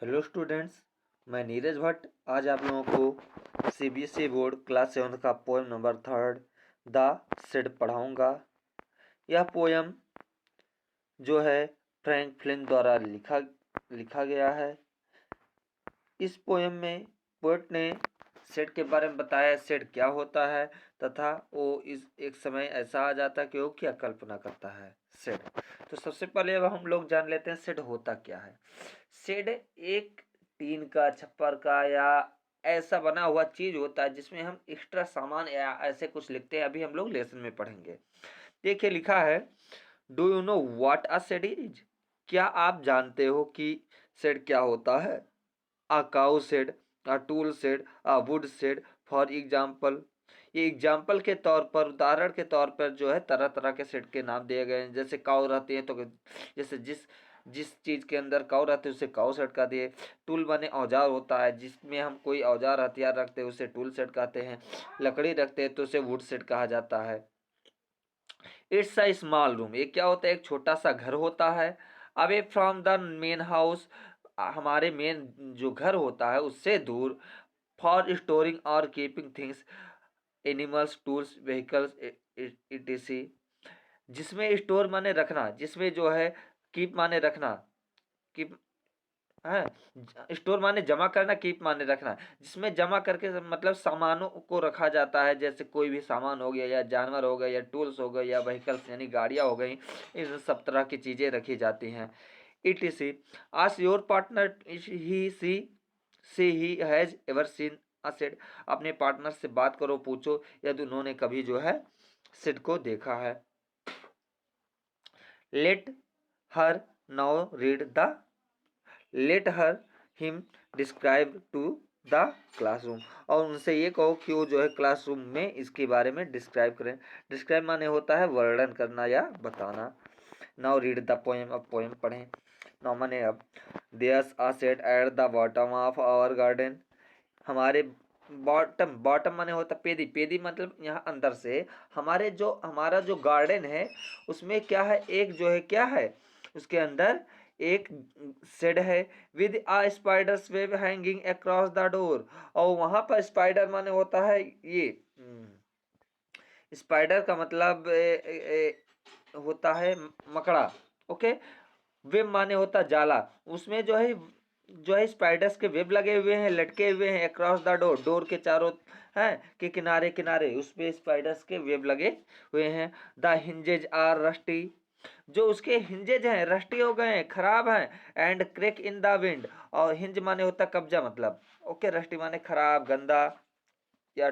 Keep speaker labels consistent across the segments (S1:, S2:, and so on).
S1: Hello students, मैं नीरज भट्ट आज आप लोगों को सीबीएसई बोर्ड क्लास 7 का पोएम नंबर 3 द सिड पढ़ाऊंगा। यह पोएम जो है फ्रैंक फ्लिन द्वारा लिखा गया है। इस पोएम में पोएट ने सिड के बारे में बताया, सिड क्या होता है तथा वो इस एक समय ऐसा आ जाता है कि वो क्या कल्पना करता है सिड। तो सबसे पहले अब हम लोग जान लेते हैं सिड होता क्या है। सिड एक टीन का, छप्पर का या ऐसा बना हुआ चीज होता है जिसमें हम एक्स्ट्रा सामान या ऐसे कुछ लिखते हैं। अभी हम लोग लेसन में पढ़ेंगे। देखिए लिखा है, do you know what a shed is? क्या आप जानते हो कि शेड क्या होता है? A cow shed, a tool shed, a wood shed for example. ये एग्जाम्पल के तौर पर, उदाहरण के तौर पर जो है तरह तरह के शेड के नाम दिए गए हैं। जैसे काउ रहती है तो जैसे जिस जिस चीज के अंदर काउ रहते हैं उसे काउ सेट कहते हैं। टूल माने औजार होता है, जिसमें हम कोई औजार हथियार रखते हैं उसे टूल सेट कहते हैं। लकड़ी रखते हैं तो उसे वुड सेट कहा जाता है। इट्स अ स्मॉल रूम, ये क्या होता है? एक छोटा सा घर होता है। Away from the main house, हमारे मेन जो घर होता है उससे दूर। फॉर स्टोरिंग और keeping things, animals, tools, vehicles, etc.. जिसमें स्टोर माने रखना, जिसमें जो है कीप माने रखना, कीप है, स्टोर माने जमा करना, कीप माने रखना। जिसमें जमा करके मतलब सामानों को रखा जाता है, जैसे कोई भी सामान हो गया या जानवर हो गए या टूल्स हो गए या व्हीकल्स यानी गाड़ियां हो गई, इन सब तरह की चीजें रखी जाती हैं। Etc. Ask your partner he see he has ever seen a shed. अपने पार्टनर से बात करो, पूछो यदि उन्होंने कभी जो है सेड को देखा है। Let her now read the let her him describe to the classroom. और उनसे ये कहो कि वो जो है क्लासरूम में इसके बारे में डिस्क्राइब करें। डिस्क्राइब माने होता है वर्णन करना या बताना। नाउ रीड द पोएम, अब पोएम पढ़ें। नाउ माने अब, there's a shed at the bottom of our garden. हमारे बॉटम, बॉटम माने होता पेदी, पेदी मतलब यहाँ अंदर से। हमारा जो गार्डन है उसमें क्या है, एक जो है क्या है उसके अंदर एक शेड है। With a spider's web hanging across the door. और वहां पर स्पाइडर माने होता है ये स्पाइडर का मतलब होता है मकड़ा। ओके। वेब माने होता जाला। उसमें जो है स्पाइडर्स के वेब लगे हुए हैं, लटके हुए हैं अक्रॉस द डोर, डोर के चारों हैं के किनारे किनारे उस पे स्पाइडर्स के वेब लगे हुए हैं। द हिंजेज आर रस्टी, जो उसके हिंजेज हैं रस्टी हो गए हैं, खराब हैं। And crack in the wind, और हिंज माने होता कब्जा मतलब। ओके, रस्टी माने खराब, गंदा या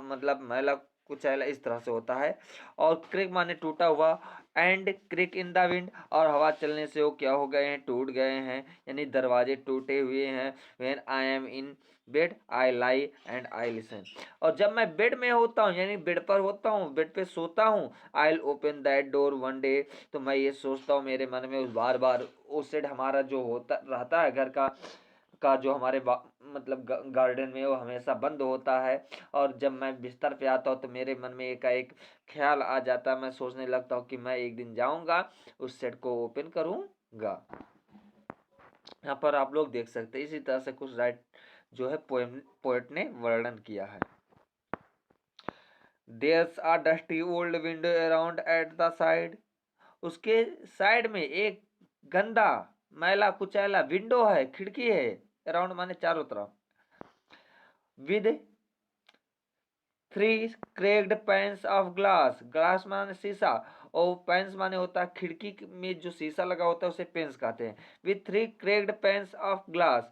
S1: मतलब मैला कुचैला इस तरह से होता है। और क्रेक माने टूटा हुआ। And crack in the wind, और हवा चलने से वो क्या हो गए हैं, टूट गए हैं, यानी दरवाजे टूटे हुए हैं। When I am in bed I lie and I listen. और जब मैं बेड में होता हूँ यानी बेड पर होता हूँ, बेड पे सोता हूँ, I will open that door one day. तो मैं ये सोचता हूँ मेरे मन में, उस बार बार वो सेड हमारा जो होता रहता है घर का जो हमारे मतलब गार्डन में, वो हमेशा बंद होता है। और जब मैं बिस्तर पे आता हूँ तो मेरे मन में एक ख्याल आ जाता है, मैं सोचने लगता हूँ कि मैं एक दिन जाऊंगा उस सेट को ओपन करूंगा। यहाँ पर आप लोग देख सकते हैं इसी तरह से कुछ जो है पोएट ने वर्णन किया है। There's a dusty old window around at the side, उसके साइड में एक गंदा मैला कुचैला विंडो है, खिड़की है। अराउंड माने चारों तरफ। With three cracked panes of glass, glass माने शीशा, और पेंस माने होता है खिड़की में जो शीशा लगा होता है उसे पेंस कहते हैं। With three cracked panes of glass,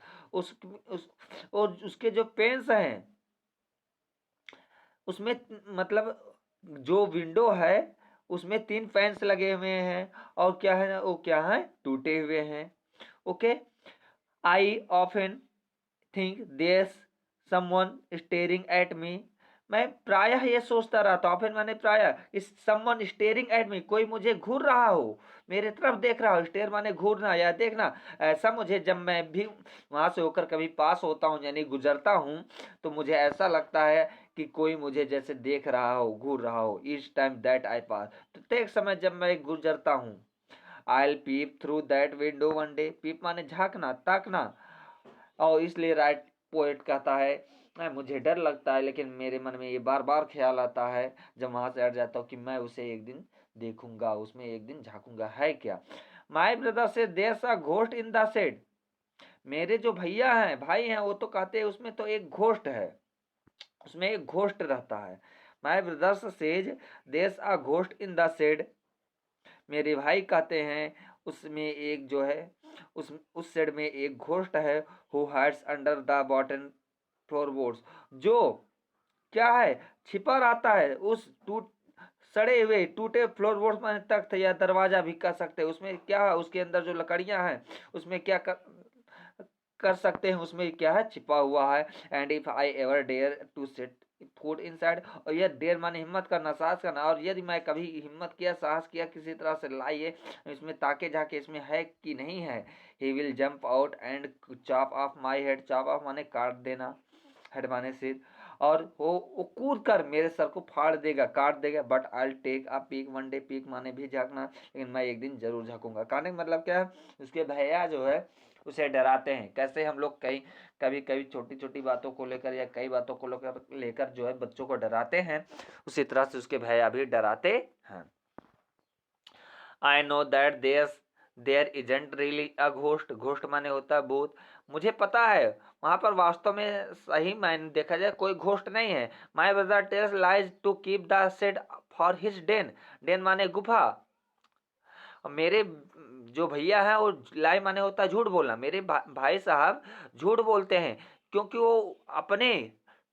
S1: और उसके जो पेंस हैं उसमें मतलब जो विंडो है उसमें 3 फैंस लगे हुए हैं, और क्या है ना, वो क्या है, टूटे हुए हैं। Okay. I often think there someone staring at me, मैं प्रायः ये सोचता रहता हूँ, फिर मैंने प्रायः इस समवन स्टेरिंग एट मी, कोई मुझे घूर रहा हो, मेरे तरफ देख रहा हो। स्टेयर माने घूरना या देखना। ऐसा मुझे जब मैं भी वहां से होकर कभी पास होता हूँ यानी गुजरता हूँ तो मुझे ऐसा लगता है कि कोई मुझे जैसे देख रहा हो, घूर रहा हो। ईच टाइम दैट आई पास, प्रत्येक समय जब मैं गुजरता हूँ। I'll peep through that window one day. Peep माने झांकना, ताकना। और इसलिए राइट पोएट कहता है मुझे डर लगता है लेकिन मेरे मन में ये बार बार ख्याल आता है जब वहां से हट जाता हूँ कि मैं उसे एक दिन देखूंगा, उसमें एक दिन झांकूंगा। है क्या? My brother says there a ghost in the shed. मेरे जो भैया हैं, भाई हैं, वो तो कहते हैं उसमें तो एक घोस्ट है, उसमें एक घोस्ट रहता है। My brothers says there a ghost in the shed. मेरे भाई कहते हैं उसमें एक जो है उस शेड में एक घोस्ट है। Who hides under the bottom floorboards. जो क्या है, छिपा रहता है उस सड़े हुए टूटे फ्लोरबोर्ड्स में, तख्त या दरवाजा भी कह सकते हैं। उसमें क्या है, उसके अंदर जो लकड़ियां हैं उसमें क्या कर सकते हैं, उसमें क्या है, छिपा हुआ है। And if I ever dare to set foot inside. और यह डेयर माने हिम्मत करना, साहस करना। और यदि मैं कभी हिम्मत किया, साहस किया किसी तरह से लाइए इसमें ताके जाके इसमें है कि नहीं है, he will jump out and chop of my head. Chop of माने काट देना, हेड माने सिर। और वो कूद कर मेरे सर को फाड़ देगा, काट देगा। But I take a peek one day. Peek माने भी झांकना, लेकिन मैं एक दिन जरूर झांकूंगा। कहने का मतलब क्या है, उसके भैया जो है उसे डराते हैं। कैसे हम लोग कभी कभी छोटी छोटी बातों को लेकर या कई बातों को लेकर जो है बच्चों को डराते हैं, उसी तरह से उसके भैया भी डराते हैं। I know that there isn't really a ghost. Ghost माने होता है भूत। मुझे पता है वहां पर वास्तव में सही मायने देखा जाए कोई घोस्ट नहीं है। My brother tells lies to keep the shed for his den. Den माने गुफा। मेरे जो भैया है वो लाई माने होता है झूठ बोलना। मेरे भाई साहब झूठ बोलते हैं क्योंकि वो अपने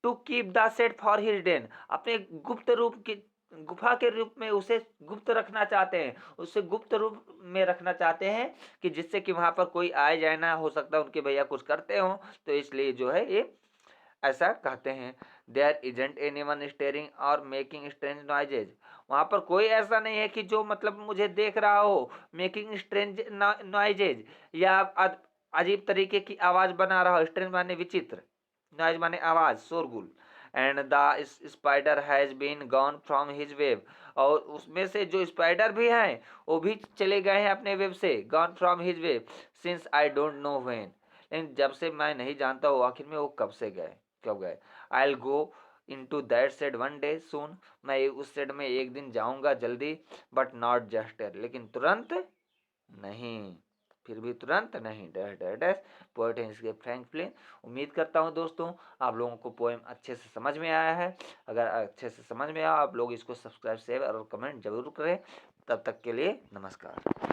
S1: to keep the shed for his den, अपने गुप्त रूप की गुफा के रूप में उसे गुप्त रखना चाहते हैं, उसे गुप्त रूप में रखना चाहते हैं कि जिससे कि वहां पर कोई आए जाए ना, हो सकता है उनके भैया कुछ करते हो, तो इसलिए जो है ये ऐसा कहते हैं। देयर इजेंट एनीवन स्टेरिंग और मेकिंग स्ट्रेंज नॉइजेज। वहां पर कोई ऐसा नहीं है कि जो मतलब मुझे देख रहा हो, मेकिंग स्ट्रेंज नॉइजेज या अजीब तरीके की आवाज बना रहा हो। स्ट्रेंज माने विचित्र, नॉइज माने आवाज, शोरगुल। And the spider has been gone from his web. और उसमें से जो स्पाइडर भी हैं वो भी चले गए हैं अपने वेब से। Gone from his web since I don't know when. लेकिन जब से मैं नहीं जानता हूँ आखिर में वो कब से गए, कब गए। I will go into that shed one day soon. मैं उस सेड में एक दिन जाऊंगा जल्दी। बट नॉट जस्ट, लेकिन तुरंत नहीं। फिर भी तुरंत नहीं। डैश डैश डैश पोएट है इसके फ्रैंकलिन। उम्मीद करता हूँ दोस्तों आप लोगों को पोएम अच्छे से समझ में आया है। अगर अच्छे से समझ में आया आप लोग इसको सब्सक्राइब, शेयर और कमेंट जरूर करें। तब तक के लिए नमस्कार।